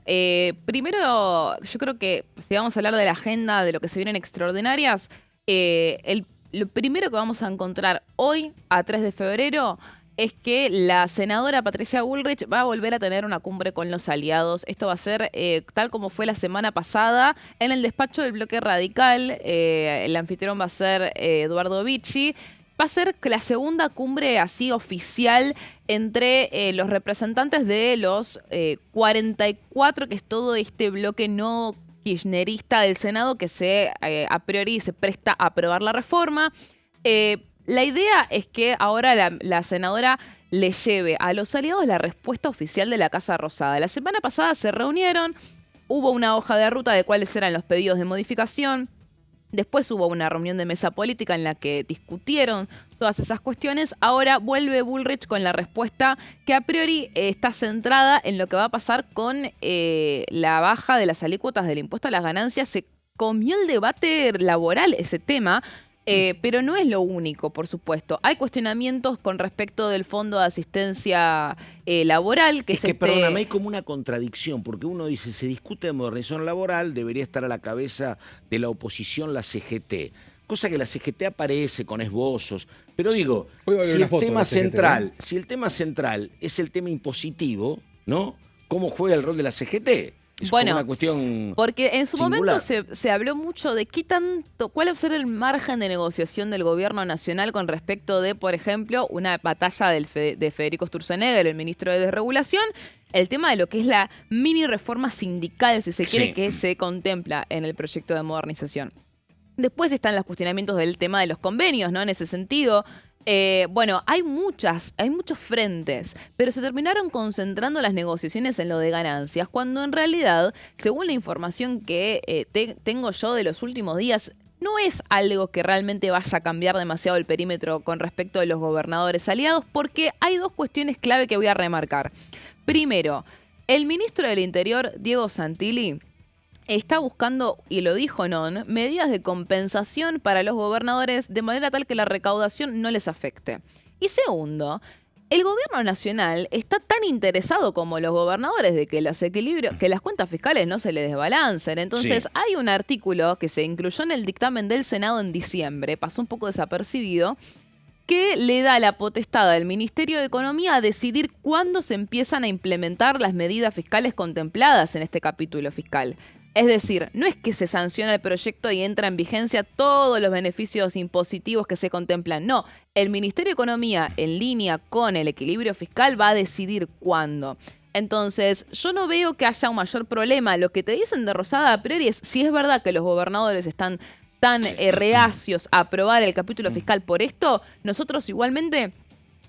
primero yo creo que si vamos a hablar de la agenda de lo que se vienen extraordinarias, lo primero que vamos a encontrar hoy, a 3 de febrero, es que la senadora Patricia Bullrich va a volver a tener una cumbre con los aliados. Esto va a ser tal como fue la semana pasada en el despacho del Bloque Radical. El anfitrión va a ser Eduardo Vicci. Va a ser la segunda cumbre así oficial entre los representantes de los 44, que es todo este bloque no kirchnerista del Senado, que a priori se presta a aprobar la reforma. La idea es que ahora la senadora le lleve a los aliados la respuesta oficial de la Casa Rosada. La semana pasada se reunieron, hubo una hoja de ruta de cuáles eran los pedidos de modificación. Después hubo una reunión de mesa política en la que discutieron todas esas cuestiones. Ahora vuelve Bullrich con la respuesta que a priori está centrada en lo que va a pasar con la baja de las alícuotas del impuesto a las ganancias. Se comió el debate laboral ese tema. Pero no es lo único, por supuesto. Hay cuestionamientos con respecto del Fondo de Asistencia Laboral, que Es que, perdóname, hay como una contradicción, porque uno dice, se discute de modernización laboral, debería estar a la cabeza de la oposición la CGT. Cosa que la CGT aparece con esbozos. Pero digo, Hoy va a haber si una el foto de tema la CGT, central, si el tema central es el tema impositivo, ¿no? ¿Cómo juega el rol de la CGT? Es Bueno, como una cuestión porque en su singular. momento se habló mucho de cuál va a ser el margen de negociación del gobierno nacional con respecto de, por ejemplo, una batalla de Federico Sturzenegger, el ministro de Desregulación, el tema de lo que es la mini reforma sindical, si se quiere, Sí. que se contempla en el proyecto de modernización. Después están los cuestionamientos del tema de los convenios, ¿no? En ese sentido. Bueno, hay muchos frentes, pero se terminaron concentrando las negociaciones en lo de ganancias, cuando en realidad, según la información que tengo yo de los últimos días, no es algo que realmente vaya a cambiar demasiado el perímetro con respecto de los gobernadores aliados, porque hay dos cuestiones clave que voy a remarcar. Primero, el ministro del Interior, Diego Santilli, está buscando, y lo dijo Non, medidas de compensación para los gobernadores de manera tal que la recaudación no les afecte. Y segundo, el gobierno nacional está tan interesado como los gobernadores de que que las cuentas fiscales no se le desbalancen. Entonces, Sí. hay un artículo que se incluyó en el dictamen del Senado en diciembre, pasó un poco desapercibido, que le da la potestad al Ministerio de Economía a decidir cuándo se empiezan a implementar las medidas fiscales contempladas en este capítulo fiscal. Es decir, no es que se sanciona el proyecto y entra en vigencia todos los beneficios impositivos que se contemplan. No, el Ministerio de Economía, en línea con el equilibrio fiscal, va a decidir cuándo. Entonces, yo no veo que haya un mayor problema. Lo que te dicen de Rosada a priori es, si es verdad que los gobernadores están tan reacios a aprobar el capítulo fiscal por esto, nosotros igualmente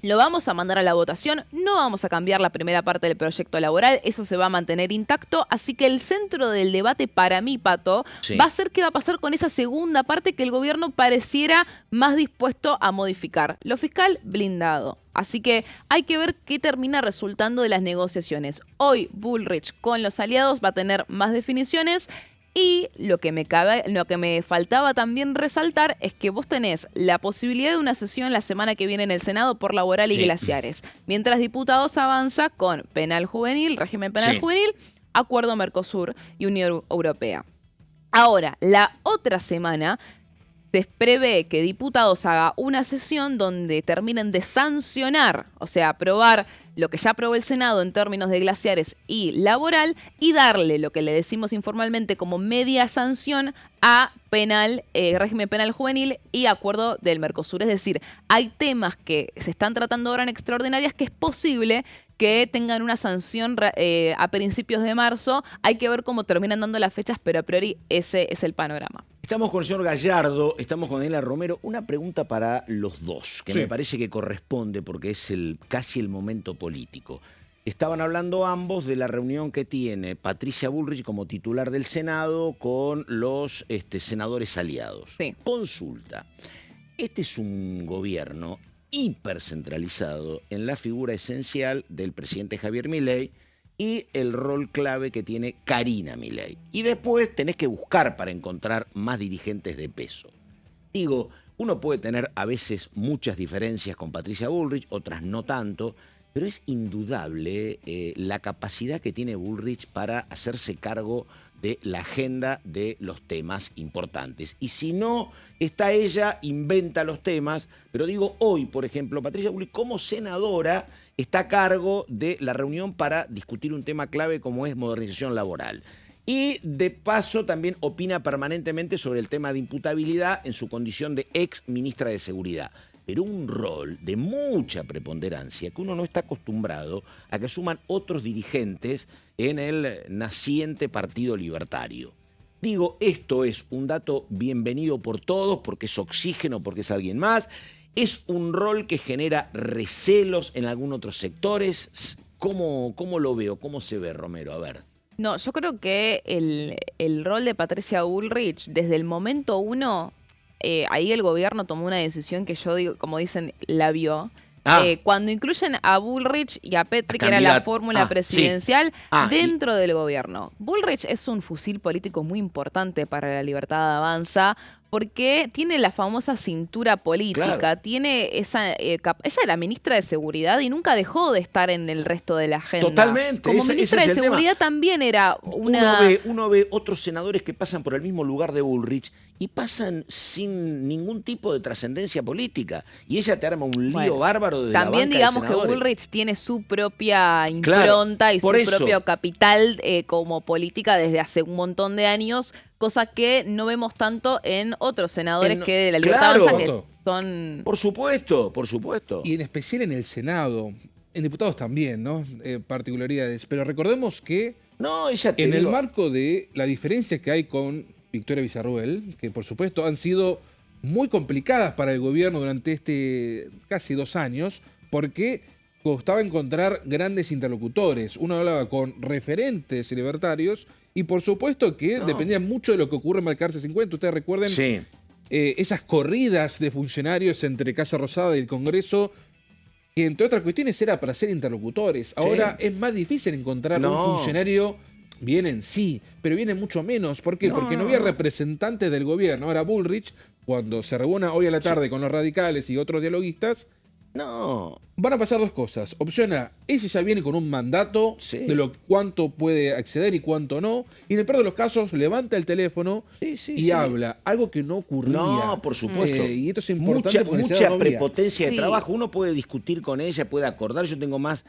lo vamos a mandar a la votación, no vamos a cambiar la primera parte del proyecto laboral, eso se va a mantener intacto, así que el centro del debate para mí, Pato, Sí. va a ser qué va a pasar con esa segunda parte que el gobierno pareciera más dispuesto a modificar. Lo fiscal blindado. Así que hay que ver qué termina resultando de las negociaciones. Hoy Bullrich con los aliados va a tener más definiciones. Y lo que me faltaba también resaltar es que vos tenés la posibilidad de una sesión la semana que viene en el Senado por laboral y Sí. glaciares, mientras Diputados avanza con penal juvenil, régimen penal Sí. juvenil, acuerdo Mercosur y Unión Europea. Ahora, la otra semana se prevé que Diputados haga una sesión donde terminen de sancionar, o sea, aprobar lo que ya aprobó el Senado en términos de glaciares y laboral, y darle lo que le decimos informalmente como media sanción a régimen penal juvenil y acuerdo del Mercosur. Es decir, hay temas que se están tratando ahora en extraordinarias que es posible que tengan una sanción a principios de marzo. Hay que ver cómo terminan dando las fechas, pero a priori ese es el panorama. Estamos con el señor Gallardo, estamos con Daniela Romero. Una pregunta para los dos, que Sí. me parece que corresponde porque es casi el momento político. Estaban hablando ambos de la reunión que tiene Patricia Bullrich como titular del Senado con los senadores aliados. Sí. Consulta. Este es un gobierno hipercentralizado en la figura esencial del presidente Javier Milei y el rol clave que tiene Karina Milei. Y después tenés que buscar para encontrar más dirigentes de peso. Digo, uno puede tener a veces muchas diferencias con Patricia Bullrich, otras no tanto, pero es indudable la capacidad que tiene Bullrich para hacerse cargo de la agenda de los temas importantes. Y si no está ella, inventa los temas. Pero digo, hoy, por ejemplo, Patricia Bullrich como senadora está a cargo de la reunión para discutir un tema clave como es modernización laboral. Y de paso también opina permanentemente sobre el tema de imputabilidad en su condición de ex ministra de Seguridad. Pero un rol de mucha preponderancia que uno no está acostumbrado a que asuman otros dirigentes en el naciente Partido Libertario. Digo, esto es un dato bienvenido por todos porque es oxígeno, porque es alguien más. ¿Es un rol que genera recelos en algunos otros sectores? ¿Cómo lo veo? ¿Cómo se ve, Romero? A ver. No, yo creo que el rol de Patricia Bullrich, desde el momento uno, ahí el gobierno tomó una decisión que yo digo, como dicen, la vio. Cuando incluyen a Bullrich y a Petri, que era la fórmula presidencial, dentro del gobierno. Bullrich es un fusil político muy importante para la Libertad Avanza, porque tiene la famosa cintura política, Claro. Tiene esa... ella era ministra de Seguridad y nunca dejó de estar en el resto de la agenda. Totalmente, Como ese ministra es de el tema. Seguridad también era una... Uno ve otros senadores que pasan por el mismo lugar de Bullrich y pasan sin ningún tipo de trascendencia política. Y ella te arma un lío Bueno, bárbaro de también la banca digamos de que senadores. Bullrich tiene su propia Claro, impronta y su por eso. propio capital como política desde hace un montón de años, cosa que no vemos tanto en otros senadores que de la Libertad claro. Avanza que Otto. son... Por supuesto, por supuesto. Y en especial en el Senado, en diputados también, ¿no? Particularidades. Pero recordemos que No, ella te en el digo, marco de la diferencia que hay con Victoria Villarruel, que por supuesto han sido muy complicadas para el gobierno durante casi 2 años, porque costaba encontrar grandes interlocutores. Uno hablaba con referentes libertarios y por supuesto que No. dependía mucho de lo que ocurre en Balcarce 50. Ustedes recuerden Sí. esas corridas de funcionarios entre Casa Rosada y el Congreso, que entre otras cuestiones era para ser interlocutores. Ahora es más difícil encontrar un funcionario. Vienen, sí, pero vienen mucho menos. ¿Por qué? Porque no había representantes del gobierno. Ahora Bullrich, cuando se reúne hoy a la tarde con los radicales y otros dialoguistas, van a pasar dos cosas. Opción A, ella ya viene con un mandato de lo cuánto puede acceder y cuánto no. Y en el peor de los casos, levanta el teléfono y habla. Algo que no ocurría. No, por supuesto. Y esto es importante porque mucha prepotencia de trabajo. Uno puede discutir con ella, puede acordar. Yo tengo más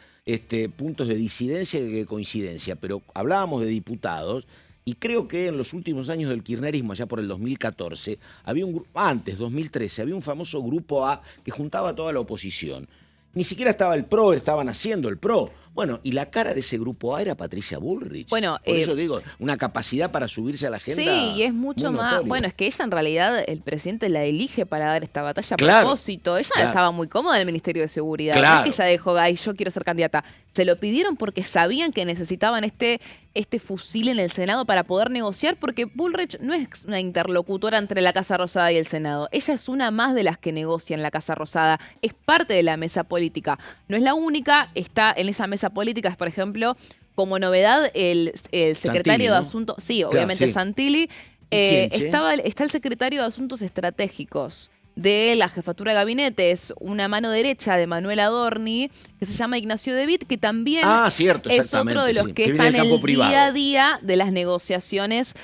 puntos de disidencia que de coincidencia. Pero hablábamos de diputados. Y creo que en los últimos años del kirchnerismo, allá por el 2014, había un grupo, antes, 2013, había un famoso grupo A que juntaba a toda la oposición. Ni siquiera estaba el PRO, estaban haciendo el PRO. Bueno, y la cara de ese grupo A era Patricia Bullrich. Bueno, por eso digo, una capacidad para subirse a la agenda. Sí, y es mucho más. notoria. Bueno, es que ella en realidad, el presidente la elige para dar esta batalla a Claro, propósito. Ella claro. estaba muy cómoda en el Ministerio de Seguridad. Claro. No es que ella dijo, ay, yo quiero ser candidata. Se lo pidieron porque sabían que necesitaban este fusil en el Senado para poder negociar, porque Bullrich no es una interlocutora entre la Casa Rosada y el Senado. Ella es una más de las que negocia en la Casa Rosada. Es parte de la mesa política. No es la única, está en esa mesa política, por ejemplo, como novedad, el secretario Santilli, ¿no? de Asuntos, sí, obviamente sí. Santilli, quién, che? está el secretario de Asuntos Estratégicos de la jefatura de gabinete, es una mano derecha de Manuel Adorni, que se llama Ignacio De Witt, que también cierto, es otro de los sí, que viene están del en campo el privado. día a día de las negociaciones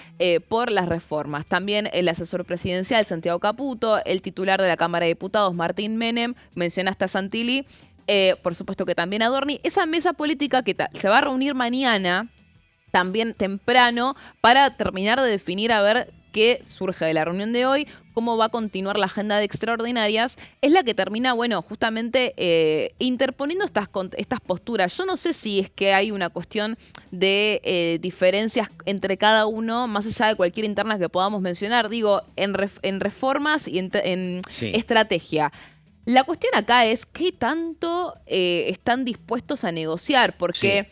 por las reformas. También el asesor presidencial, Santiago Caputo, el titular de la Cámara de Diputados, Martín Menem, mencionaste a Santilli, por supuesto que también Adorni. Esa mesa política que se va a reunir mañana, también temprano, para terminar de definir a ver qué surge de la reunión de hoy, cómo va a continuar la agenda de extraordinarias, es la que termina, bueno, justamente interponiendo estas posturas. Yo no sé si es que hay una cuestión de diferencias entre cada uno, más allá de cualquier interna que podamos mencionar, digo, en reformas y en estrategia. La cuestión acá es qué tanto están dispuestos a negociar, porque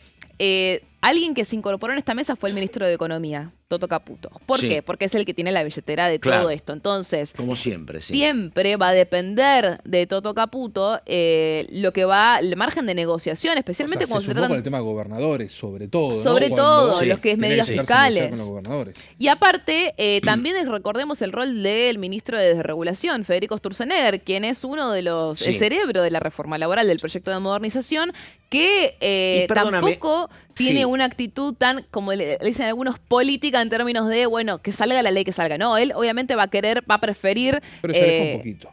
alguien que se incorporó en esta mesa fue el ministro de Economía, Toto Caputo. ¿Por qué? Porque es el que tiene la billetera de todo esto. Entonces, como siempre, siempre va a depender de Toto Caputo lo que va, el margen de negociación, especialmente cuando se sumó tratan con el tema de gobernadores, sobre todo. Sobre ¿no? todo, Cuando los que es tenía medidas sentarse a negociar fiscales. con los gobernadores. Y aparte, también recordemos el rol del ministro de Desregulación, Federico Sturzenegger, quien es uno de los, el cerebro de la reforma laboral del proyecto de modernización, que tampoco tiene una actitud tan, como le dicen algunos, política en términos de, bueno, que salga la ley, que salga. No, él obviamente va a preferir... Pero se alejó un poquito.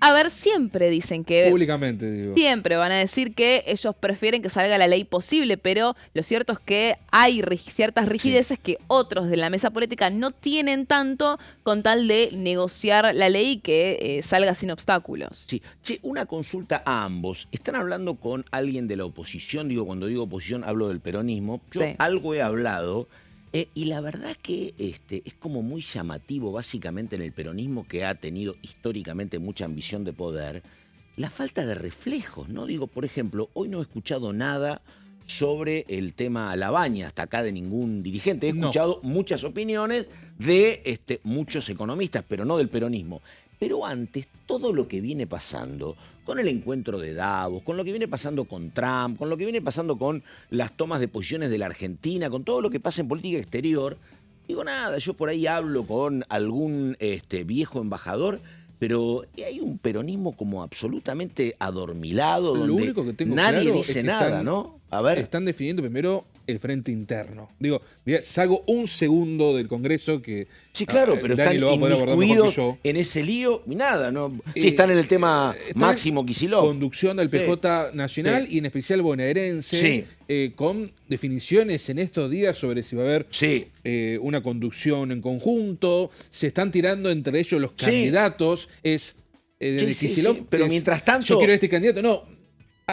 A ver, siempre dicen que... Públicamente, digo. Siempre van a decir que ellos prefieren que salga la ley posible, pero lo cierto es que hay ciertas rigideces que otros de la mesa política no tienen tanto con tal de negociar la ley y que salga sin obstáculos. Sí. Che, una consulta a ambos. ¿Están hablando con alguien de la oposición? Digo, cuando digo oposición hablo del peronismo. Yo algo he hablado... y la verdad que es como muy llamativo básicamente en el peronismo, que ha tenido históricamente mucha ambición de poder, la falta de reflejos, ¿no? Digo, por ejemplo, hoy no he escuchado nada sobre el tema Labaña, hasta acá de ningún dirigente. He escuchado muchas opiniones de muchos economistas, pero no del peronismo. Pero antes, todo lo que viene pasando con el encuentro de Davos, con lo que viene pasando con Trump, con lo que viene pasando con las tomas de posiciones de la Argentina, con todo lo que pasa en política exterior, digo nada, yo por ahí hablo con algún viejo embajador, pero hay un peronismo como absolutamente adormilado, Lo donde único que tengo nadie claro dice es que nada, ¿no? A ver. Están definiendo primero el frente interno. Digo, mirá, salgo un segundo del Congreso que... Sí, claro, pero Dani están lo va a poder abordar mejor que inmiscuidos yo. en ese lío y nada, ¿no? Sí, están en el tema Máximo Kicillof. Conducción del PJ Nacional y en especial bonaerense, con definiciones en estos días sobre si va a haber una conducción en conjunto. Se están tirando entre ellos los candidatos. Kicillof, pero mientras tanto... Yo quiero este candidato. No.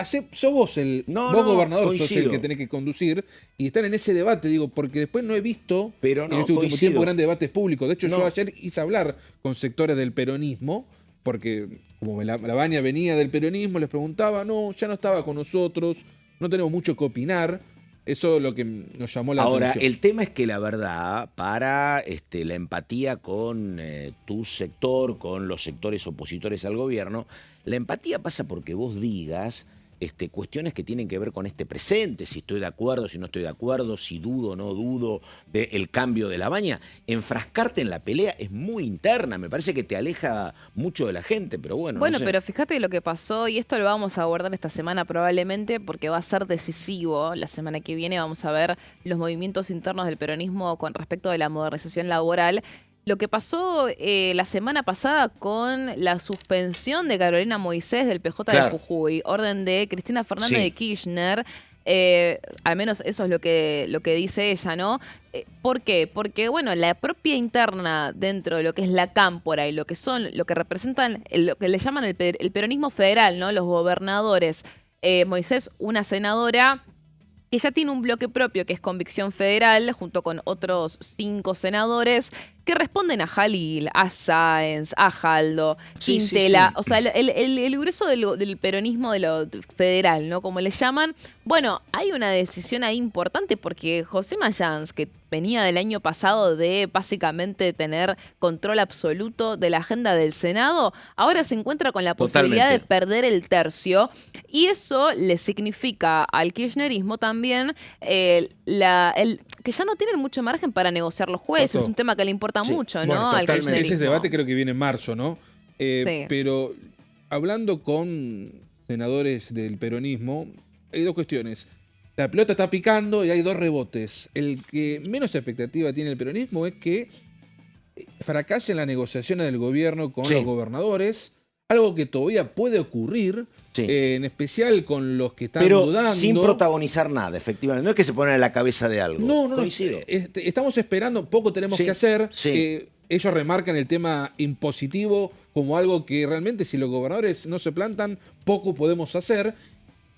Sos vos vos gobernador, coincido. sos el que tenés que conducir y están en ese debate, digo, porque después no he visto en este último tiempo grandes debates públicos. De hecho, yo ayer hice hablar con sectores del peronismo, porque como la Baña venía del peronismo, les preguntaba, no, ya no estaba con nosotros, no tenemos mucho que opinar. Eso es lo que nos llamó la Ahora, atención. el tema es que la verdad, para la empatía con tu sector, con los sectores opositores al gobierno, la empatía pasa porque vos digas cuestiones que tienen que ver con este presente, si estoy de acuerdo, si no estoy de acuerdo, si dudo o no dudo del cambio de la baña. Enfrascarte en la pelea es muy interna, me parece que te aleja mucho de la gente, pero bueno. Bueno, no sé. pero fíjate lo que pasó, y esto lo vamos a abordar esta semana probablemente, porque va a ser decisivo. La semana que viene vamos a ver los movimientos internos del peronismo con respecto de la modernización laboral. Lo que pasó la semana pasada con la suspensión de Carolina Moisés del PJ de Claro. Jujuy, orden de Cristina Fernández Sí. de Kirchner, al menos eso es lo que dice ella, ¿no? ¿Por qué? Porque, bueno, la propia interna dentro de lo que es la cámpora y lo que representan, lo que le llaman el peronismo federal, ¿no? Los gobernadores. Moisés, una senadora que ya tiene un bloque propio que es Convicción Federal, junto con otros 5 senadores que responden a Jalil, a Sáenz, a Jaldo, Sí, sí, Quintela, sí. o sea, el grueso del peronismo de lo federal, ¿no? Como le llaman. Bueno, hay una decisión ahí importante porque José Mayans, que venía del año pasado de básicamente tener control absoluto de la agenda del Senado, ahora se encuentra con la posibilidad de Totalmente. perder el tercio, y eso le significa al kirchnerismo también que ya no tienen mucho margen para negociar los jueces. Pasó. Es un tema que le importa Sí. mucho, Bueno, ¿no? Al totalmente. Ese kirchnerismo. debate creo que viene en marzo, ¿no? Sí. Pero hablando con senadores del peronismo, hay dos cuestiones. La pelota está picando y hay 2 rebotes. El que menos expectativa tiene el peronismo es que fracase en la negociación del gobierno con Sí. los gobernadores, algo que todavía puede ocurrir, Sí. en especial con los que están Pero dudando. sin protagonizar nada, efectivamente. No es que se ponen a la cabeza de algo. No. Coincido. Estamos esperando, poco tenemos Sí, que hacer. sí. Ellos remarcan el tema impositivo como algo que realmente si los gobernadores no se plantan, poco podemos hacer.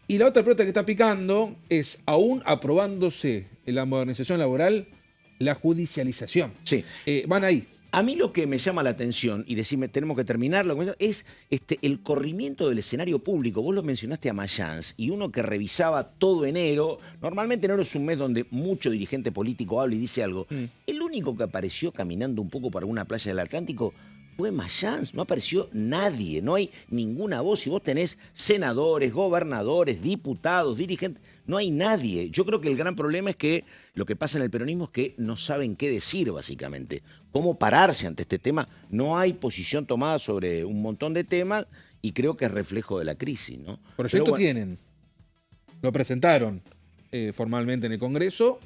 Y la otra pelota que está picando es, aún aprobándose la modernización laboral, la judicialización. Sí. Van ahí. A mí lo que me llama la atención, y decime, tenemos que terminarlo, es el corrimiento del escenario público. Vos lo mencionaste a Mayans, y uno que revisaba todo enero, normalmente enero es un mes donde mucho dirigente político habla y dice algo. El único que apareció caminando un poco para una playa del Atlántico fue Mayans, no apareció nadie, no hay ninguna voz. Y vos tenés senadores, gobernadores, diputados, dirigentes, no hay nadie. Yo creo que el gran problema es que lo que pasa en el peronismo es que no saben qué decir, básicamente. Cómo pararse ante este tema. No hay posición tomada sobre un montón de temas y creo que es reflejo de la crisis, ¿no? Proyecto Pero bueno, tienen. Lo presentaron formalmente en el Congreso,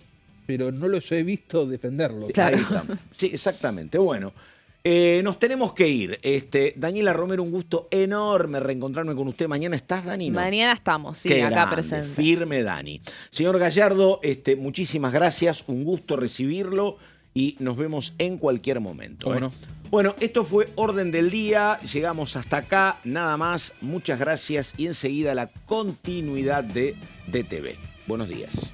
pero no los he visto defenderlo. Claro. Ahí estamos. Sí, exactamente. Bueno, nos tenemos que ir. Daniela Romero, un gusto enorme reencontrarme con usted. ¿Mañana estás, Dani? ¿No? Mañana estamos, sí, Qué acá grande, presente. firme, Dani. Señor Gallardo, muchísimas gracias. Un gusto recibirlo y nos vemos en cualquier momento. Bueno. Bueno, esto fue Orden del Día. Llegamos hasta acá. Nada más. Muchas gracias y enseguida la continuidad de DTV. Buenos días.